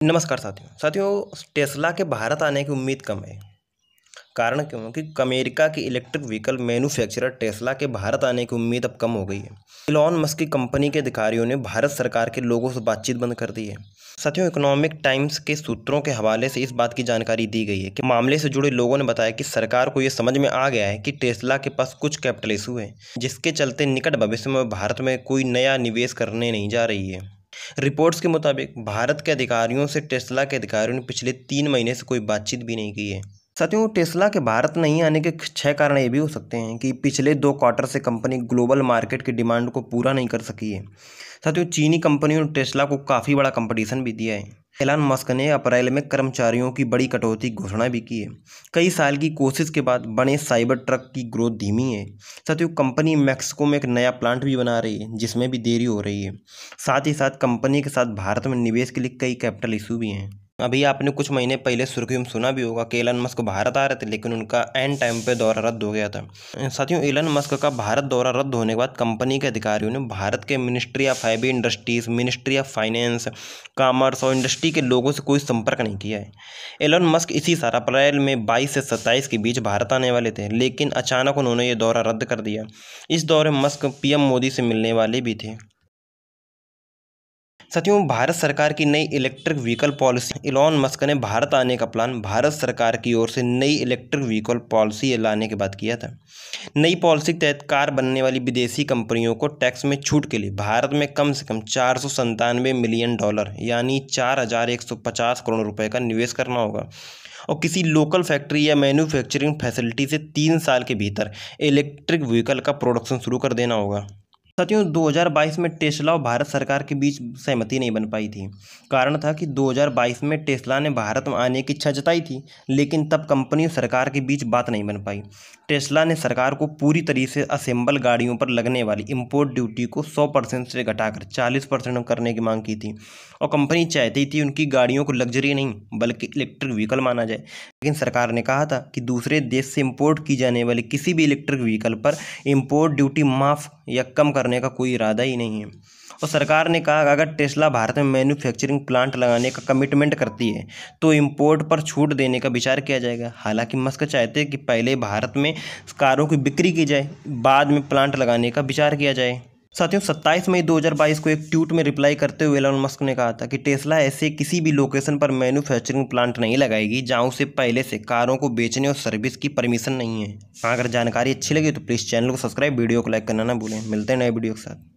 नमस्कार साथियों टेस्ला के भारत आने की उम्मीद कम है। कारण क्यों कि अमेरिका की इलेक्ट्रिक व्हीकल मैन्युफैक्चरर टेस्ला के भारत आने की उम्मीद अब कम हो गई है। इलॉन मस्क की कंपनी के अधिकारियों ने भारत सरकार के लोगों से बातचीत बंद कर दी है। साथियों, इकोनॉमिक टाइम्स के सूत्रों के हवाले से इस बात की जानकारी दी गई है कि मामले से जुड़े लोगों ने बताया कि सरकार को यह समझ में आ गया है कि टेस्ला के पास कुछ कैपिटल इशू है, जिसके चलते निकट भविष्य में भारत में कोई नया निवेश करने नहीं जा रही है। रिपोर्ट्स के मुताबिक भारत के अधिकारियों से टेस्ला के अधिकारियों ने पिछले 3 महीने से कोई बातचीत भी नहीं की है। साथियों, टेस्ला के भारत नहीं आने के 6 कारण ये भी हो सकते हैं कि पिछले 2 क्वार्टर से कंपनी ग्लोबल मार्केट की डिमांड को पूरा नहीं कर सकी है। साथियों, चीनी कंपनियों ने टेस्ला को काफ़ी बड़ा कंपटीशन भी दिया है। एलन मस्क ने अप्रैल में कर्मचारियों की बड़ी कटौती की घोषणा भी की है। कई साल की कोशिश के बाद बने साइबर ट्रक की ग्रोथ धीमी है। साथियों, कंपनी मैक्सिको में एक नया प्लांट भी बना रही है, जिसमें भी देरी हो रही है। साथ ही साथ कंपनी के साथ भारत में निवेश के लिए कई कैपिटल इशू भी हैं। अभी आपने कुछ महीने पहले सुर्खियों में सुना भी होगा कि एलन मस्क भारत आ रहे थे, लेकिन उनका एंड टाइम पे दौरा रद्द हो गया था। साथियों, एलन मस्क का भारत दौरा रद्द होने के बाद कंपनी के अधिकारियों ने भारत के ministry of heavy industries, ministry of finance, commerce और इंडस्ट्री के लोगों से कोई संपर्क नहीं किया है। एलन मस्क इसी साल अप्रैल में 22 से 27 के बीच भारत आने वाले थे, लेकिन अचानक उन्होंने ये दौरा रद्द कर दिया। इस दौरे में मस्क पीएम मोदी से मिलने वाले भी थे। साथियों, भारत सरकार की नई electric vehicle policy. Elon Musk ने भारत आने का प्लान भारत सरकार की ओर से नई इलेक्ट्रिक व्हीकल पॉलिसी लाने के बाद किया था। नई पॉलिसी के तहत कार बनने वाली विदेशी कंपनियों को टैक्स में छूट के लिए भारत में कम से कम $497 मिलियन यानी 4,150 करोड़ रुपए का निवेश करना होगा और किसी लोकल फैक्ट्री या मैन्युफैक्चरिंग फैसिलिटी से 3 साल के भीतर इलेक्ट्रिक व्हीकल का प्रोडक्शन शुरू कर देना होगा। साथियों, 2022 में टेस्ला और भारत सरकार के बीच सहमति नहीं बन पाई थी। कारण था कि 2022 में टेस्ला ने भारत में आने की इच्छा जताई थी, लेकिन तब कंपनी और सरकार के बीच बात नहीं बन पाई। टेस्ला ने सरकार को पूरी तरीके से असेंबल गाड़ियों पर लगने वाली इंपोर्ट ड्यूटी को 100% से घटाकर 40% करने की मांग की थी और कंपनी चाहती थी उनकी गाड़ियों को लग्जरी नहीं बल्कि इलेक्ट्रिक व्हीकल माना जाए। लेकिन सरकार ने कहा था कि दूसरे देश से इंपोर्ट की जाने वाली किसी भी इलेक्ट्रिक व्हीकल पर इंपोर्ट ड्यूटी माफ़ या कम करने का कोई इरादा ही नहीं है। और सरकार ने कहा अगर टेस्ला भारत में मैन्युफैक्चरिंग प्लांट लगाने का कमिटमेंट करती है तो इंपोर्ट पर छूट देने का विचार किया जाएगा। हालांकि मस्क चाहते हैं कि पहले भारत में कारों की बिक्री की जाए, बाद में प्लांट लगाने का विचार किया जाए। साथियों, 27 मई 2022 को एक ट्वीट में रिप्लाई करते हुए एलन मस्क ने कहा था कि टेस्ला ऐसे किसी भी लोकेशन पर मैन्युफैक्चरिंग प्लांट नहीं लगाएगी जहां उसे पहले से कारों को बेचने और सर्विस की परमिशन नहीं है। अगर जानकारी अच्छी लगी तो प्लीज़ चैनल को सब्सक्राइब, वीडियो को लाइक करना ना भूलें। मिलते हैं नए वीडियो के साथ।